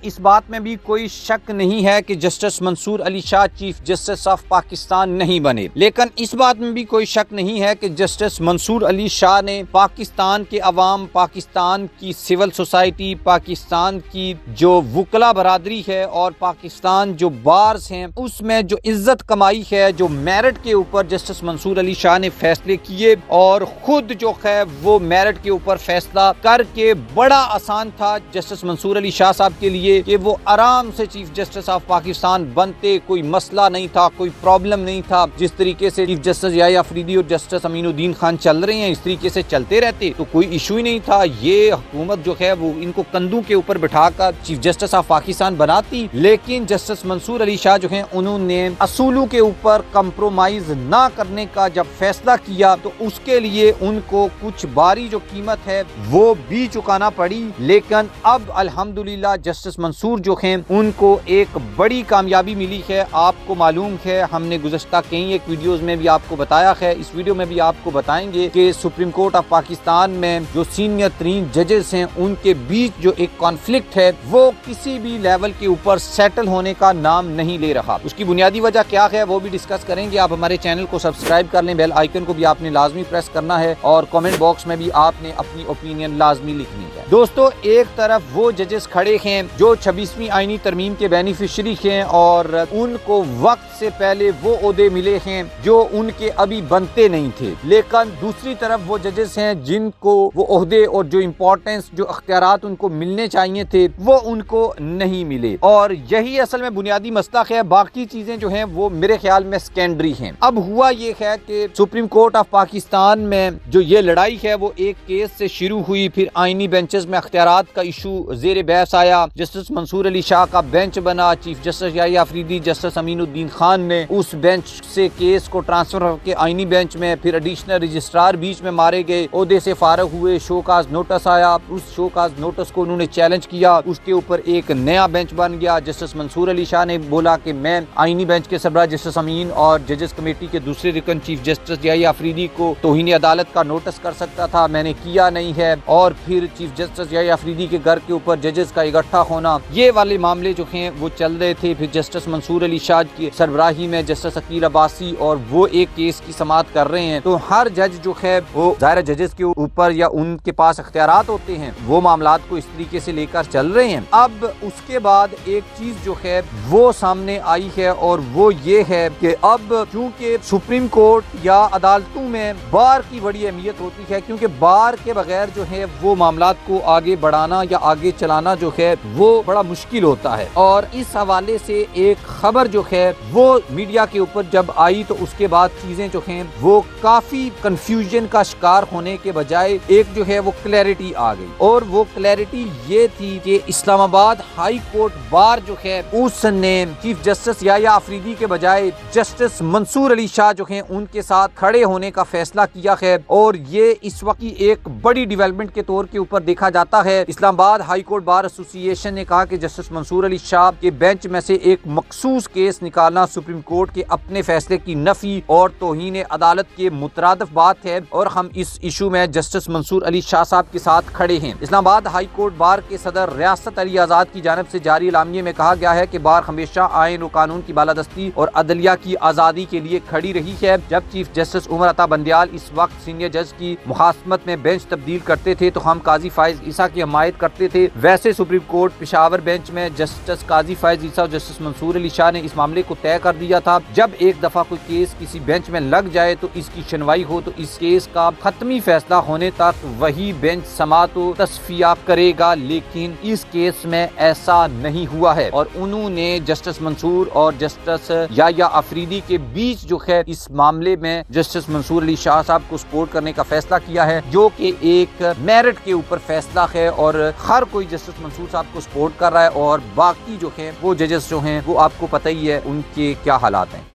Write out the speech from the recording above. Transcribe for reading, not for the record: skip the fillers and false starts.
اس بات میں بھی کوئی شک نہیں ہے کہ justice Mansoor Ali Shah chief justice of Pakistan نہیں بنے، لیکن اس بات میں بھی کوئی شک نہیں ہے کہ جسٹس منصور علی شاہ نے پاکستان کے عوام، پاکستان کی سول سوسائٹی، پاکستان کی جو وکلا برادری ہے اور پاکستان جو بارز ہیں اس میں جو عزت کمائی ہے، جو میرٹ کے اوپر جسٹس منصور علی شاہ نے فیصلے کیے اور خود جو ہے وہ میرٹ کے اوپر فیصلہ کر کے بڑا آسان تھا جسٹس منصور علی شاہ صاحب کے لیے کہ وہ آرام سے چیف جسٹس آف پاکستان بنتے، کوئی مسئلہ نہیں تھا، کوئی پرابلم نہیں تھا۔ جس طریقے سے چیف جسٹس یحییٰ افریدی اور جسٹس امین الدین خان چل رہے ہیں اس طریقے سے چلتے رہتے تو کوئی ایشو ہی نہیں تھا۔ یہ حکومت جو ہے وہ ان کو کندھوں کے اوپر بٹھا کر چیف جسٹس آف پاکستان بناتی، لیکن جسٹس منصور علی شاہ جو ہیں انہوں نے اصولوں کے اوپر کمپرومائز نہ کرنے کا جب فیصلہ کیا تو اس کے لیے ان کو کچھ باری جو قیمت ہے وہ بھی چکانا پڑی، لیکن اب الحمدللہ جسٹس منصور جو ہیں ان کو ایک بڑی کامیابی ملی ہے۔ آپ کو معلوم ہے، ہم نے گزشتہ کئی ایک ویڈیوز میں بھی آپ کو بتایا ہے، اس ویڈیو میں بھی آپ کو بتائیں گے کہ سپریم کورٹ آف پاکستان میں جو سینئر ترین ججز ہیں ان کے بیچ جو ایک کانفلکٹ ہے وہ کسی بھی لیول کے اوپر سیٹل ہونے کا نام نہیں لے رہا۔ اس کی بنیادی وجہ کیا ہے وہ بھی ڈسکس کریں گے۔ آپ ہمارے چینل کو سبسکرائب کر لیں، بیل آئیکن کو بھی آپ نے لازمی پریس کرنا ہے اور کامنٹ باکس میں بھی آپ نے اپنی اوپینین لازمی لکھنی ہے۔ دوستو، ایک طرف وہ ججز کھڑے ہیں جو 26ویں آئینی ترمیم کے بینیفیشری ہیں اور ان کو وقت سے پہلے وہ عہدے ملے ہیں جو ان کے ابھی بنتے نہیں تھے، لیکن دوسری طرف وہ ججز ہیں جن کو وہ عہدے اور جو امپورٹنس، جو اختیارات ان کو ملنے چاہیے تھے وہ ان کو نہیں ملے، اور یہی اصل میں بنیادی مسئلہ ہے۔ باقی چیزیں جو ہیں وہ میرے خیال میں سیکنڈری ہیں۔ اب ہوا یہ ہے کہ سپریم کورٹ آف پاکستان میں جو یہ لڑائی ہے وہ ایک کیس سے شروع ہوئی، پھر آئینی بینچز میں اختیارات کا ایشو زیر بحث آیا، جسٹس منصور علی شاہ کا بینچ بنا، چیف جسٹس یحییٰ افریدی، جسٹس امین الدین خان نے اس بینچ سے کیس کو ٹرانسفر کر کے آئینی بینچ میں، پھر ایڈیشنل رجسٹرار بیچ میں مارے گئے، عہدے سے فارغ ہوئے، شو کاز نوٹس آیا، اس شو کاز نوٹس کو انہوں نے چیلنج کیا، اس کے اوپر ایک نیا بینچ بن گیا۔ جسٹس منصور علی شاہ نے بولا کہ میں آئینی بینچ کے سربراہ جسٹس امین اور ججز کمیٹی کے دوسرے رکن چیف جسٹس یحییٰ افریدی کو توہین عدالت کا نوٹس کر سکتا تھا، میں نے کیا نہیں ہے، اور پھر چیف جسٹس یحییٰ افریدی کے گھر کے اوپر ججز کا اکٹھا ہونا، یہ والے معاملے جو ہیں وہ چل رہے تھے۔ پھر جسٹس منصور علی شاہ کی سربراہی میں جسٹس عقیل عباسی اور وہ ایک کیس کی سماعت کر رہے ہیں، تو ہر جج جو ہے وہ ظاہر ججز کے اوپر یا ان کے پاس اختیارات ہوتے ہیں، وہ معاملات کو اس طریقے سے لے کر چل رہے ہیں۔ اب اس کے بعد ایک چیز جو ہے وہ سامنے آئی ہے اور وہ یہ ہے کہ اب چونکہ سپریم کورٹ یا عدالتوں میں بار کی بڑی اہمیت ہوتی ہے، کیونکہ بار کے بغیر جو ہے وہ معاملات کو آگے بڑھانا یا آگے چلانا جو ہے وہ بڑا مشکل ہوتا ہے، اور اس حوالے سے ایک خبر جو ہے وہ میڈیا کے اوپر جب آئی تو اس کے بعد چیزیں جو ہیں وہ کافی کنفیوژن کا شکار ہونے کے بجائے ایک جو ہے وہ کلیئرٹی آ گئی، اور وہ کلیئرٹی یہ تھی کہ اسلام آباد ہائی کورٹ بار جو ہے اس نے چیف جسٹس یحییٰ افریدی کے بجائے جسٹس منصور علی شاہ جو ہیں ان کے ساتھ کھڑے ہونے کا فیصلہ کیا ہے، اور یہ اس وقت ایک بڑی ڈیولپمنٹ کے طور کے اوپر دیکھا جاتا ہے۔ اسلام آباد ہائی کورٹ بار ایسوسی ایشن نے کہا کہ جسٹس منصور علی شاہ کے بینچ میں سے ایک مخصوص کیس نکالنا سپریم کورٹ کے اپنے فیصلے کی نفی اور توہین عدالت کے مترادف بات ہے، اور ہم اس ایشو میں جسٹس منصور علی شاہ صاحب کے ساتھ کھڑے ہیں۔ اسلام آباد ہائی کورٹ بار کے صدر ریاست علی آزاد کی جانب سے جاری اعلامیے میں کہا گیا ہے کہ بار ہمیشہ آئین و قانون کی بالادستی اور عدلیہ کی آزادی کے لیے کھڑی رہی ہے۔ جب چیف جسٹس عمر عطا بندیال اس وقت سینئر جج کی مخاصمت میں بینچ تبدیل کرتے تھے تو ہم قاضی فائز عیسیٰ کی حمایت کرتے تھے، ویسے سپریم کورٹ پشاور بینچ میں جسٹس قاضی فائز عیسیٰ اور جسٹس منصور علی شاہ نے اس معاملے کو طے کر دیا تھا، جب ایک دفعہ کوئی کیس کسی بینچ میں لگ جائے تو اس کی سنوائی ہو تو اس کیس کا حتمی فیصلہ ہونے تک وہی بینچ سماعت و تصفیہ کرے گا، لیکن اس کیس میں ایسا نہیں ہوا ہے، اور انہوں نے جسٹس منصور اور جسٹس یحییٰ افریدی کے بیچ جو ہے اس معاملے میں جسٹس منصور علی شاہ صاحب کو سپورٹ کرنے کا فیصلہ کیا ہے، جو کہ ایک میرٹ کے اوپر فیصلہ ہے، اور ہر کوئی جسٹس منصور صاحب کو سپورٹ کر رہا ہے، اور باقی جو ہے وہ ججز جو ہیں وہ آپ کو پتہ ہی ہے ان کے کیا حالات ہیں۔